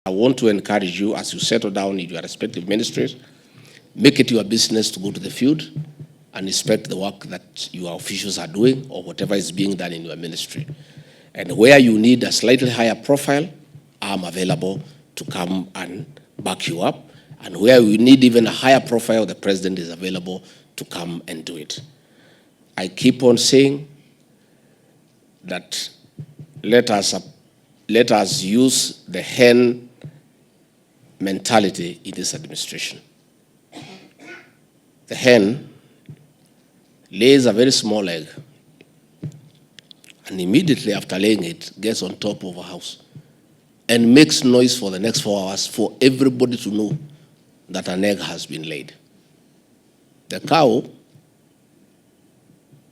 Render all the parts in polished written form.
I want to encourage you as you settle down in your respective ministries, make it your business to go to the field and inspect the work that your officials are doing or whatever is being done in your ministry. And where you need a slightly higher profile, I'm available to come and back you up. And where you need even a higher profile, the president is available to come and do it. I keep on saying that let us use the hen mentality in this administration. The hen lays a very small egg, and immediately after laying it, gets on top of a house and makes noise for the next 4 hours for everybody to know that an egg has been laid. The cow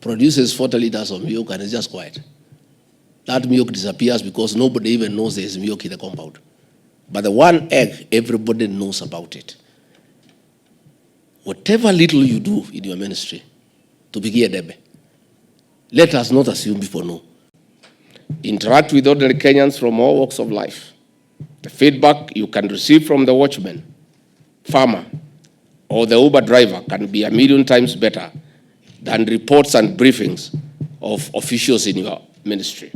produces 40 liters of milk and is just quiet. That milk disappears because nobody even knows there is milk in the compound. But the one egg, everybody knows about it. Whatever little you do in your ministry, to be a debe, let us not assume people know. Interact with ordinary Kenyans from all walks of life. The feedback you can receive from the watchman, farmer, or the Uber driver can be 1,000,000 times better than reports and briefings of officials in your ministry,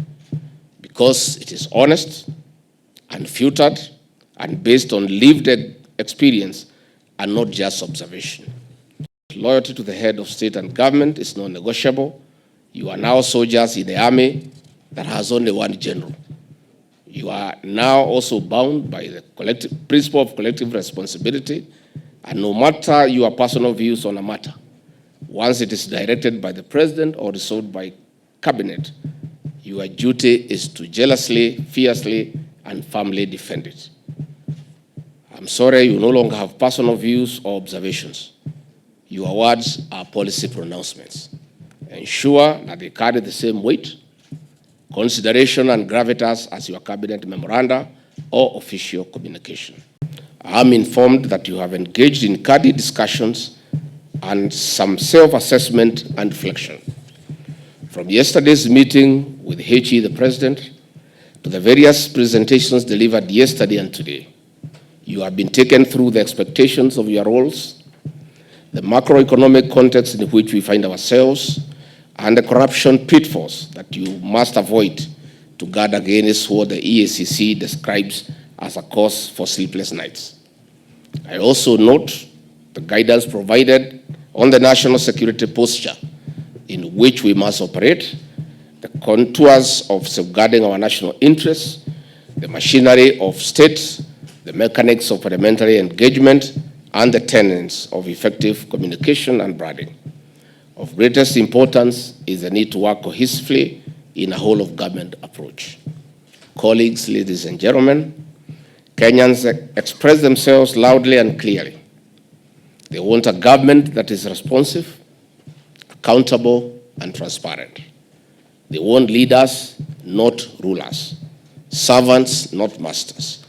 because it is honest, unfiltered, and based on lived experience and not just observation. Loyalty to the head of state and government is non-negotiable. You are now soldiers in the army that has only one general. You are now also bound by the principle of collective responsibility, and no matter your personal views on a matter, once it is directed by the president or resolved by cabinet, your duty is to jealously, fiercely, and firmly defend it. I'm sorry you no longer have personal views or observations. Your words are policy pronouncements. Ensure that they carry the same weight, consideration, and gravitas as your cabinet memoranda or official communication. I'm informed that you have engaged in candid discussions and some self-assessment and reflection. From yesterday's meeting with HE, the president, to the various presentations delivered yesterday and today, you have been taken through the expectations of your roles, the macroeconomic context in which we find ourselves, and the corruption pitfalls that you must avoid to guard against what the EACC describes as a cause for sleepless nights. I also note the guidance provided on the national security posture in which we must operate, the contours of safeguarding our national interests, the machinery of state, the mechanics of parliamentary engagement, and the tenets of effective communication and branding. Of greatest importance is the need to work cohesively in a whole-of-government approach. Colleagues, ladies and gentlemen, Kenyans express themselves loudly and clearly. They want a government that is responsive, accountable, and transparent. They want leaders, not rulers, servants, not masters,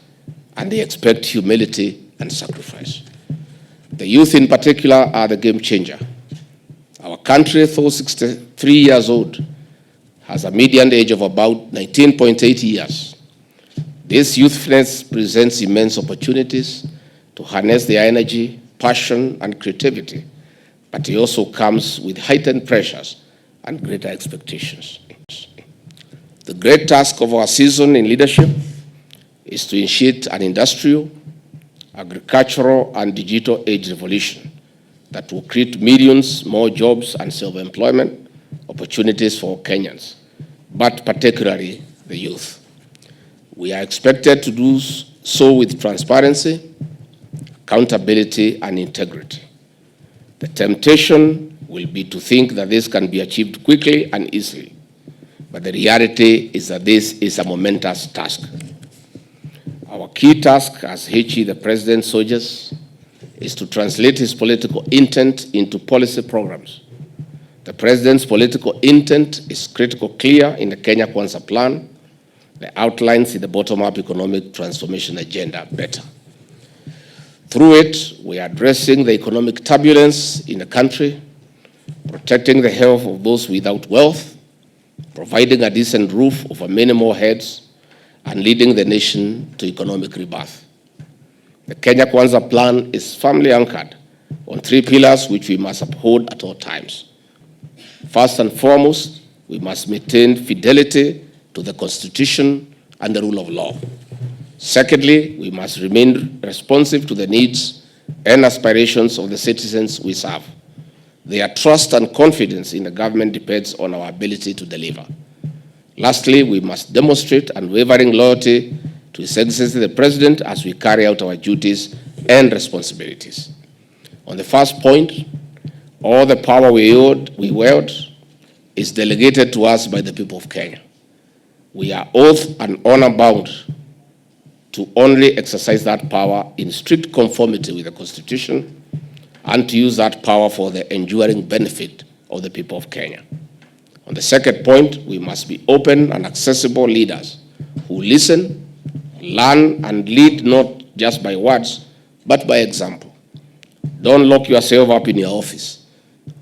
and they expect humility and sacrifice. The youth in particular are the game changer. Our country, though 63 years old, has a median age of about 19.8 years. This youthfulness presents immense opportunities to harness their energy, passion, and creativity, but it also comes with heightened pressures and greater expectations. The great task of our season in leadership is to initiate an industrial, agricultural, and digital age revolution that will create millions more jobs and self-employment opportunities for Kenyans, but particularly the youth. We are expected to do so with transparency, accountability, and integrity. The temptation will be to think that this can be achieved quickly and easily, but the reality is that this is a momentous task. Our key task as HE, the president's soldiers, is to translate his political intent into policy programs. The president's political intent is critical clear in the Kenya Kwanza plan, the outlines in the bottom-up economic transformation agenda better. Through it, we are addressing the economic turbulence in the country, protecting the health of those without wealth, providing a decent roof over many more heads, and leading the nation to economic rebirth. The Kenya Kwanza plan is firmly anchored on three pillars which we must uphold at all times. First and foremost, we must maintain fidelity to the Constitution and the rule of law. Secondly, we must remain responsive to the needs and aspirations of the citizens we serve. Their trust and confidence in the government depends on our ability to deliver. Lastly, we must demonstrate unwavering loyalty to His Excellency the President as we carry out our duties and responsibilities. On the first point, all the power we wield is delegated to us by the people of Kenya. We are oath and honor bound to only exercise that power in strict conformity with the Constitution and to use that power for the enduring benefit of the people of Kenya. On the second point, we must be open and accessible leaders who listen, learn, and lead not just by words, but by example. Don't lock yourself up in your office.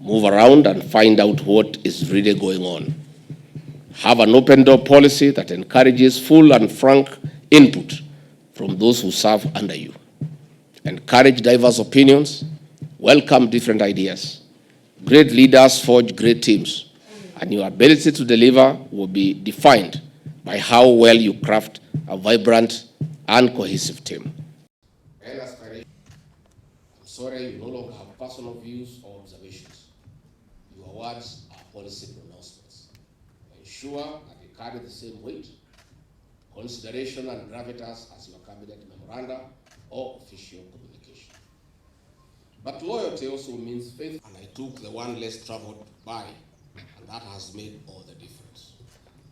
Move around and find out what is really going on. Have an open door policy that encourages full and frank input from those who serve under you. Encourage diverse opinions, welcome different ideas. Great leaders forge great teams, and your ability to deliver will be defined by how well you craft a vibrant and cohesive team. I'm sorry you no longer have personal views or observations. Your words are policy pronouncements. Ensure that they carry the same weight, consideration, and gravitas as your cabinet memoranda or official communication. But loyalty also means faith, and I took the one less traveled by, and that has made all the difference.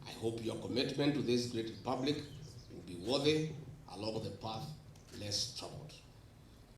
I hope your commitment to this great republic will be worthy along the path less traveled.